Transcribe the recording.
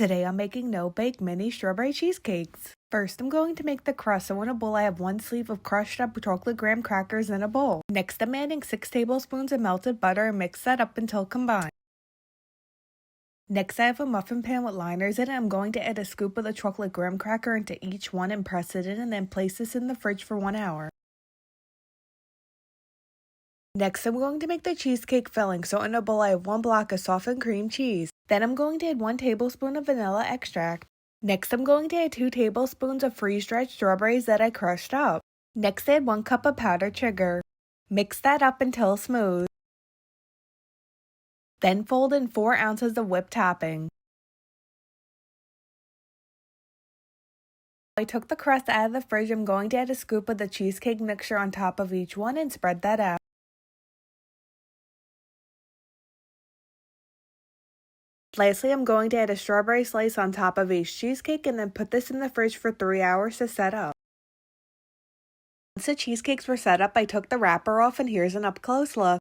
Today I'm making no-bake mini strawberry cheesecakes. First, I'm going to make the crust, so in a bowl I have 1 sleeve of crushed up chocolate graham crackers in a bowl. Next, I'm adding 6 tablespoons of melted butter and mix that up until combined. Next, I have a muffin pan with liners in it. I'm going to add a scoop of the chocolate graham cracker into each one and press it in, and then place this in the fridge for 1 hour. Next, I'm going to make the cheesecake filling, so in a bowl I have 1 block of softened cream cheese. Then I'm going to add 1 tablespoon of vanilla extract. Next, I'm going to add 2 tablespoons of freeze-dried strawberries that I crushed up. Next, add 1 cup of powdered sugar. Mix that up until smooth. Then fold in 4 ounces of whipped topping. I took the crust out of the fridge. I'm going to add a scoop of the cheesecake mixture on top of each one and spread that out. Lastly, I'm going to add a strawberry slice on top of each cheesecake and then put this in the fridge for 3 hours to set up. Once the cheesecakes were set up, I took the wrapper off and here's an up-close look.